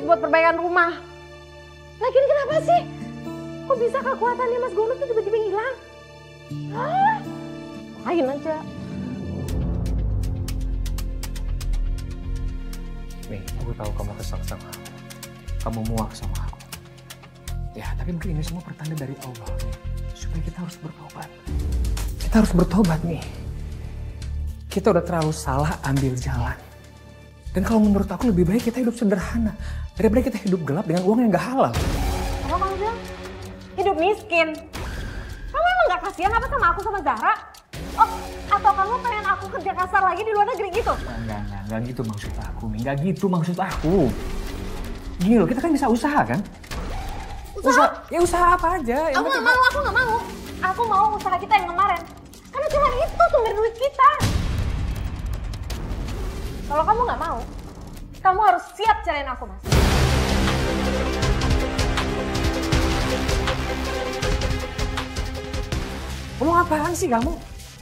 buat perbaikan rumah. Lagian kenapa sih? Kok bisa kekuatannya Mas Gono tuh tiba-tiba hilang? Hah? Lain aja. Nih, aku tahu kamu kesal sama aku. Kamu muak sama aku. Ya, tapi mungkin ini semua pertanda dari Allah nih. Supaya kita harus bertobat. Kita harus bertobat nih. Kita udah terlalu salah ambil jalan. Dan kalau menurut aku lebih baik kita hidup sederhana. Daripada kita hidup gelap dengan uang yang gak halal. Apa kamu bilang? Hidup miskin. Kamu emang gak kasihan apa sama aku sama Zahra? Oh, atau kamu pengen aku kerja kasar lagi di luar negeri gitu? Enggak gitu maksud aku, Mi. Enggak gitu maksud aku. Gini loh, kita kan bisa usaha kan? Usaha? Ya usaha apa aja. Aku gak mau, aku gak mau. Aku mau usaha kita yang kemarin. Karena cuma itu sumber duit kita. Kalau kamu gak mau, kamu harus siap cerain aku, Mas. Ngomong apaan sih kamu?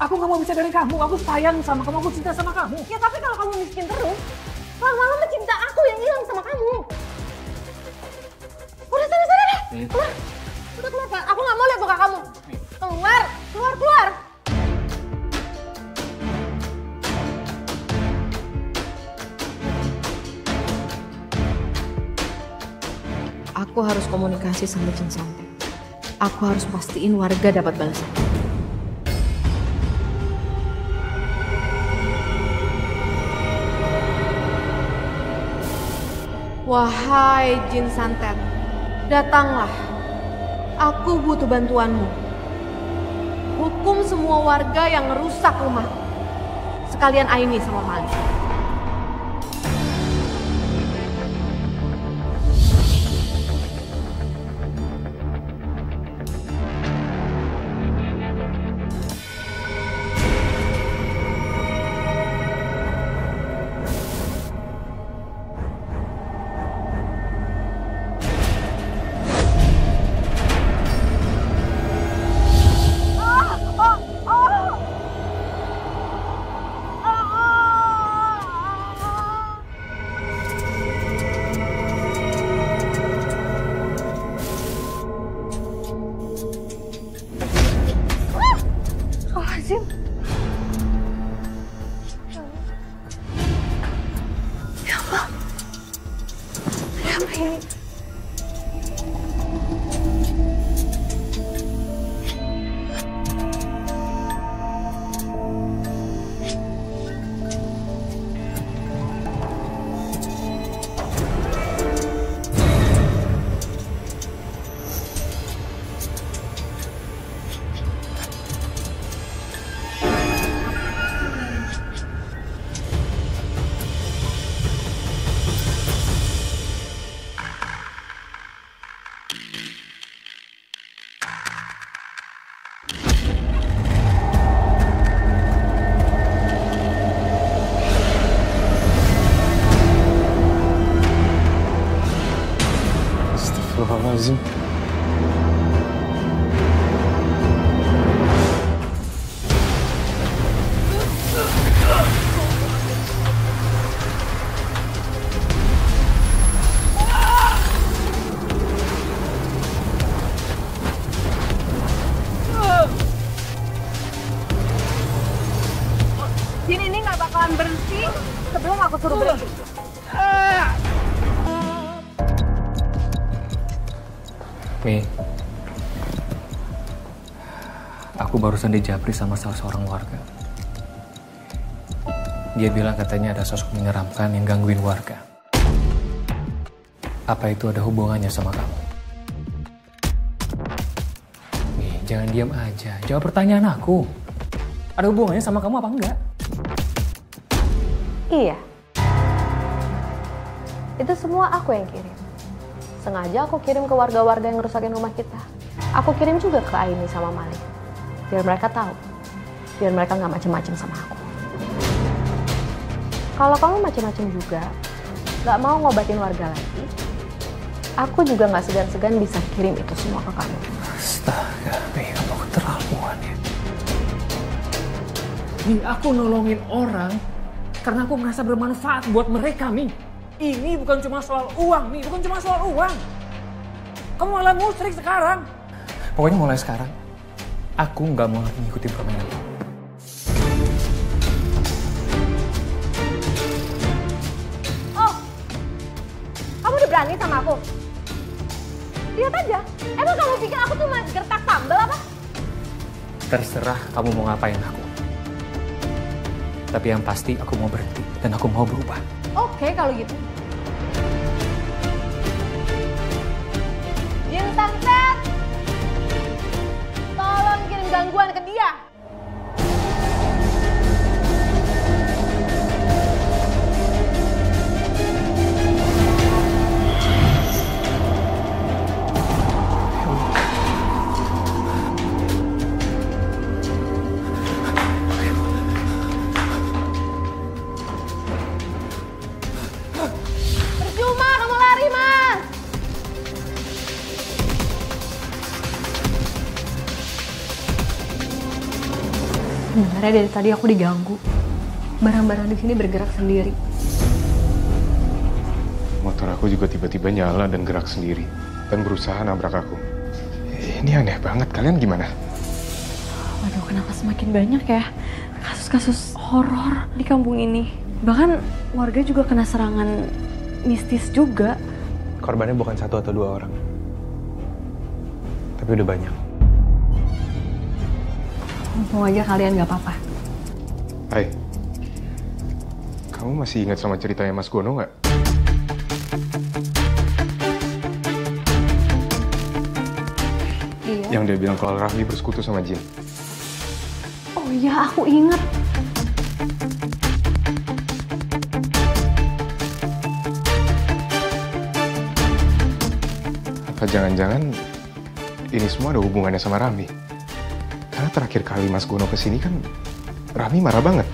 Aku gak mau bisa dari kamu, aku sayang sama kamu, aku cinta sama kamu. Ya tapi kalau kamu miskin terus, lama-lama cinta aku yang hilang sama kamu. Udah sana deh, keluar. Udah keluar, Pak. Aku gak mau lihat muka kamu. Keluar. Aku harus komunikasi sama Jin Santet. Aku harus pastiin warga dapat balasan. Wahai Jin Santet, datanglah. Aku butuh bantuanmu. Hukum semua warga yang ngerusak rumah. Sekalian Aini sama Mali. Ya Allah. Apa ini? Astagfirullahaladzim. Jin ini nggak bakalan berhenti sebelum aku suruh berhenti. Mi, aku barusan dijapri sama salah seorang warga. Dia bilang katanya ada sosok menyeramkan yang gangguin warga. Apa itu ada hubungannya sama kamu? Mi, jangan diam aja. Jawab pertanyaan aku. Ada hubungannya sama kamu apa enggak? Iya. Itu semua aku yang kirim. Sengaja aku kirim ke warga-warga yang ngerusakin rumah kita. Aku kirim juga ke Aini sama Malik. Biar mereka tahu. Biar mereka nggak macem-macem sama aku. Kalau kamu macem-macem juga, nggak mau ngobatin warga lagi, aku juga nggak segan-segan bisa kirim itu semua ke kamu. Astaga, Mi, kamu keterlaluan ya. Mi, aku nolongin orang karena aku merasa bermanfaat buat mereka, Mi. Ini bukan cuma soal uang, Mi. Bukan cuma soal uang. Kamu malah musrik sekarang. Pokoknya mulai sekarang, aku nggak mau lagi ngikutin permainan kamu. Oh, kamu udah berani sama aku? Lihat aja, emang kamu pikir aku tuh gertak sambal apa? Terserah kamu mau ngapain aku. Tapi yang pasti aku mau berhenti dan aku mau berubah. Oke, kalau gitu. Jin Santet, tolong kirim gangguan ke dia. Percuma kamu lari, Mas. Sebenarnya dari tadi aku diganggu. Barang-barang di sini bergerak sendiri. Motor aku juga tiba-tiba nyala dan gerak sendiri. Dan berusaha nabrak aku. Ini aneh banget, kalian gimana? Waduh, kenapa semakin banyak ya kasus-kasus horor di kampung ini. Bahkan warga juga kena serangan mistis juga. Korbannya bukan 1 atau 2 orang. Tapi udah banyak. Untung aja kalian gak apa-apa. Hai. Kamu masih ingat sama ceritanya Mas Gono nggak? Iya. Yang dia bilang kalau Rahmi bersekutu sama jin. Oh iya, aku ingat. Apa jangan-jangan ini semua ada hubungannya sama Rahmi? Karena terakhir kali Mas Gono kesini kan Rahmi marah banget.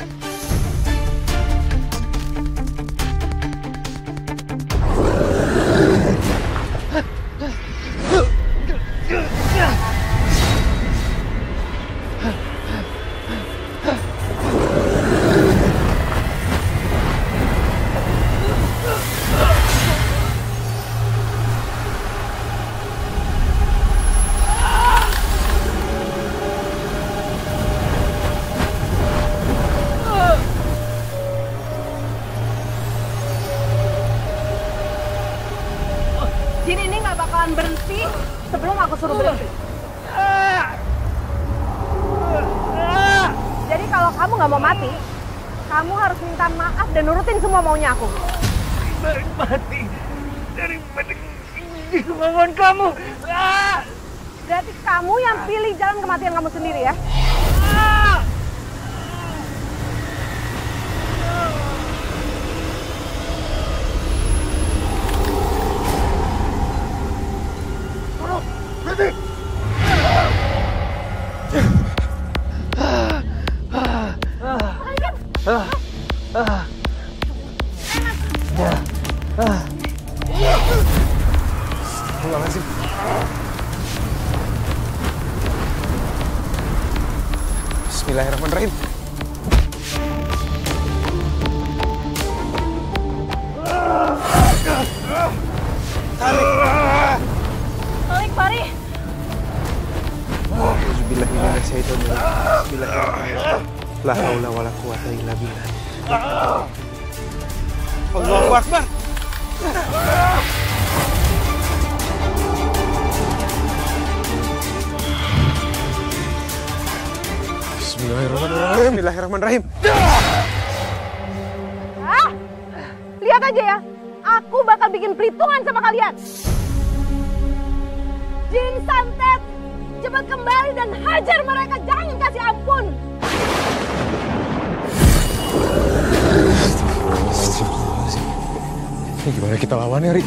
Jin ini nggak bakalan berhenti sebelum aku suruh berhenti. Jadi kalau kamu nggak mau mati, kamu harus minta maaf dan nurutin semua maunya aku. Mati daripada kemauan kamu. Berarti kamu yang pilih jalan kematian kamu sendiri ya? Bismillahirrahmanirrahim. Balik, Fari. Bismillahirrahmanirrahim. La haula wala quwata illa billah. Allahu Akbar. Bismillahirrahmanirrahim. Bismillahirrahmanirrahim. Lihat aja ya, aku bakal bikin perhitungan sama kalian. Jin Santet, cepat kembali dan hajar mereka, jangan kasih ampun. Ini gimana kita lawannya, Ri?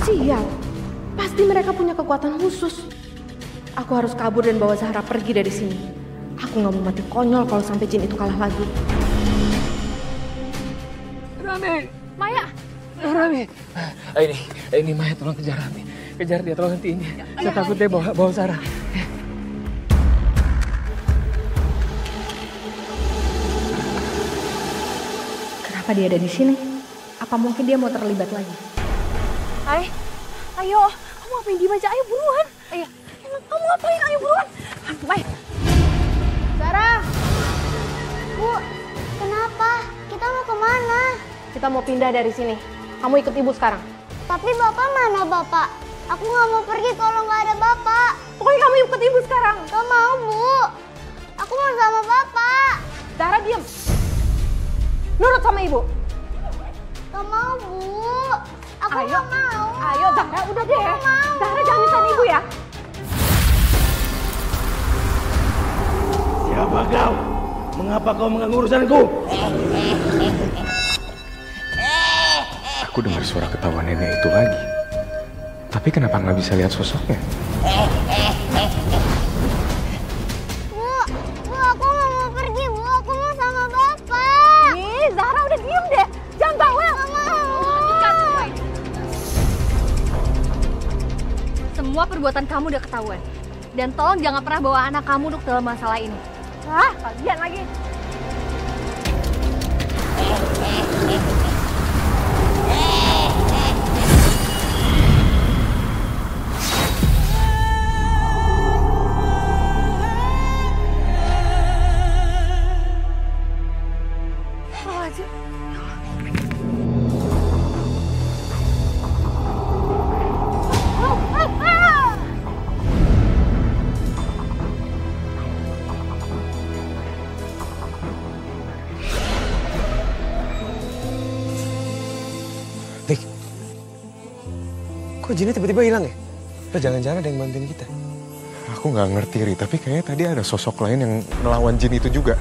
Sial, pasti mereka punya kekuatan khusus. Aku harus kabur dan bawa Zahra pergi dari sini. Aku nggak mau mati konyol kalau sampai jin itu kalah lagi. Rami, Maya, Rami. Ini Maya tolong kejar Rami. Kejar dia, tolong hentiin dia. Saya takut dia bawa Sarah. Kenapa dia ada di sini? Apa mungkin dia mau terlibat lagi? Ayo, kamu ngapain diem aja? Ayo buruan. Ayo, kamu ngapain? Ayo buruan. Baik. Sarah! Bu, kenapa? Kita mau kemana? Kita mau pindah dari sini. Kamu ikut ibu sekarang. Tapi bapak mana bapak? Aku nggak mau pergi kalau nggak ada bapak. Pokoknya kamu ikut ibu sekarang. Gak mau, Bu. Aku mau sama bapak. Sarah, diam. Nurut sama ibu. Gak mau, Bu. Aku nggak mau. Ayo, Zahra, udah deh. Aku mau. Zahra, jangan nyusahin ibu ya. Siapa kau? Mengapa kau mengganggu urusanku? Aku dengar suara ketawa nenek itu lagi. Tapi kenapa nggak bisa lihat sosoknya? Bu, aku nggak mau pergi, Bu. Aku mau sama bapak. Nih, Zahra udah diem deh. Jangan bawel. Gak mau. Semua perbuatan kamu udah ketahuan. Dan tolong jangan pernah bawa anak kamu untuk dalam masalah ini. Hah, kalian lagi. Dik, kok jinnya tiba-tiba hilang ya? Apa jangan-jangan ada yang bantuin kita? Aku nggak ngerti, Ri. Tapi kayaknya tadi ada sosok lain yang melawan jin itu juga.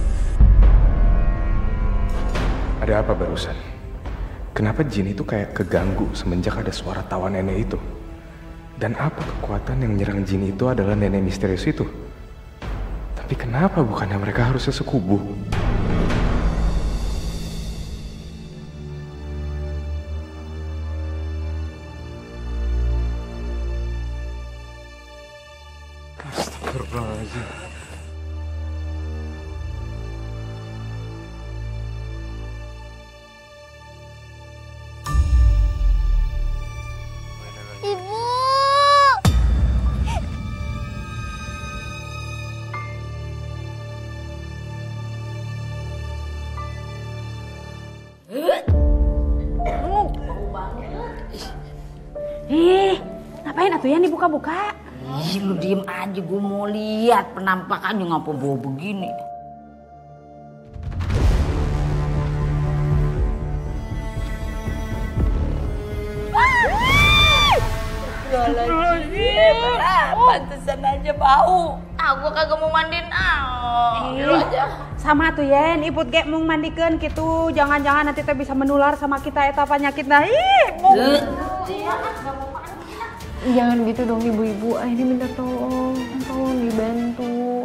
Ada apa barusan? Kenapa jin itu kayak keganggu semenjak ada suara tawa nenek itu? Dan apa kekuatan yang menyerang jin itu adalah nenek misterius itu? Tapi kenapa bukannya mereka harusnya sekubu? Astagfirullahaladzim. Ibu. Ngapain atuh ya dibuka-buka? Ih, lu diem aja, gue mau lihat penampakannya ngapa bawa begini. Pantesan aja bau. Aku kagak mau mandiin lu aja. Sama tuh Yen, iput ge mung mandikeun kitu, jangan-jangan nanti teh bisa menular sama kita eta penyakit dah. Jangan gitu dong ibu-ibu, ini minta tolong dibantu.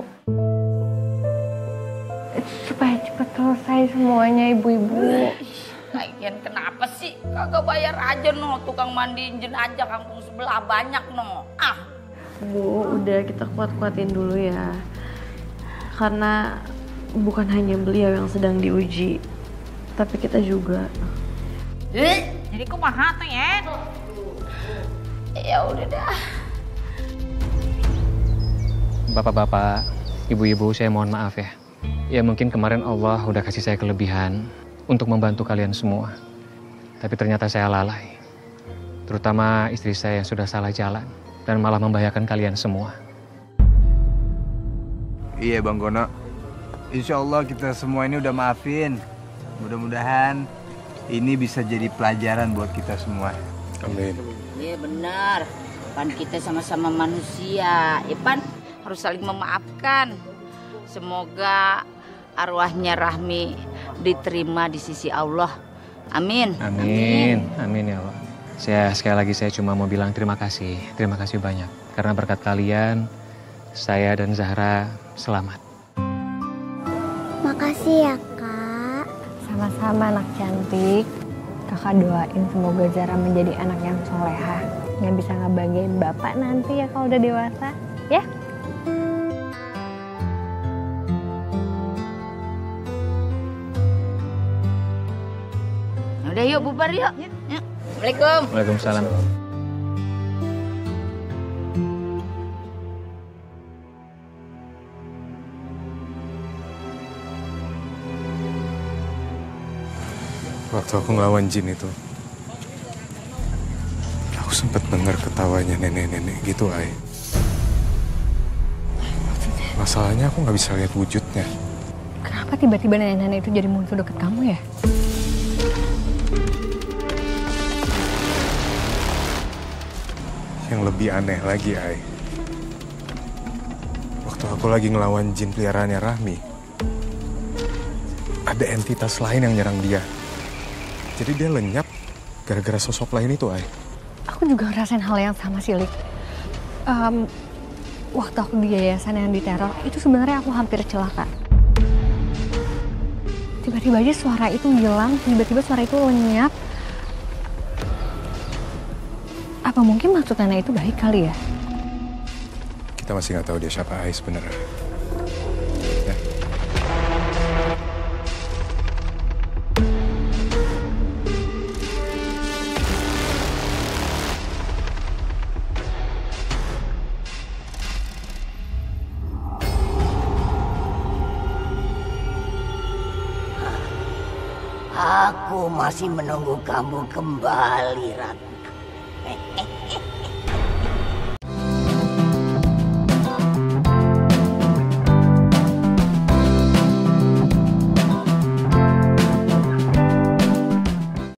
Supaya cepat selesai semuanya ibu-ibu. Lagian kenapa sih? Kagak bayar aja no, tukang mandiin jenazah kampung sebelah banyak no. Bu, udah kita kuat-kuatin dulu ya. Karena bukan hanya beliau yang sedang diuji, tapi kita juga. Jadi kumaha tuh Yen? Ya udah dah. Bapak-bapak, ibu-ibu, saya mohon maaf ya. Ya mungkin kemarin Allah udah kasih saya kelebihan untuk membantu kalian semua. Tapi ternyata saya lalai. Terutama istri saya yang sudah salah jalan dan malah membahayakan kalian semua. Iya Bang Gono. Insya Allah kita semua ini udah maafin. Mudah-mudahan ini bisa jadi pelajaran buat kita semua. Amin. Iya benar. Pan kita sama-sama manusia. Ya Pan harus saling memaafkan. Semoga arwahnya Rahmi diterima di sisi Allah. Amin. Amin. Amin ya Allah. Sekali lagi saya cuma mau bilang terima kasih. Terima kasih banyak. Karena berkat kalian, saya dan Zahra selamat. Makasih ya, Kak. Sama-sama anak cantik. Kakak doain semoga Zahra menjadi anak yang soleha. yang bisa ngebanggain Bapak nanti ya kalau udah dewasa, ya? Udah yuk bubar yuk. Yuk. Assalamualaikum. Waalaikumsalam. Waktu aku ngelawan jin itu, aku sempat dengar ketawanya nenek-nenek gitu, Ai. Masalahnya aku nggak bisa lihat wujudnya. Kenapa tiba-tiba nenek-nenek itu jadi muncul deket kamu ya? Yang lebih aneh lagi, Ai. Waktu aku lagi ngelawan jin peliharaannya Rahmi, ada entitas lain yang nyerang dia. Jadi dia lenyap gara-gara sosok lain itu, Ai. Aku juga ngerasain hal yang sama sih, Lik. Waktu aku di yayasan yang diteror, itu sebenarnya aku hampir celaka. Tiba-tiba aja suara itu hilang, tiba-tiba suara itu lenyap. Apa mungkin maksud nenek itu baik kali ya? Kita masih nggak tahu dia siapa, Ai, sebenarnya. Ya. Aku masih menunggu kamu kembali, Ratna.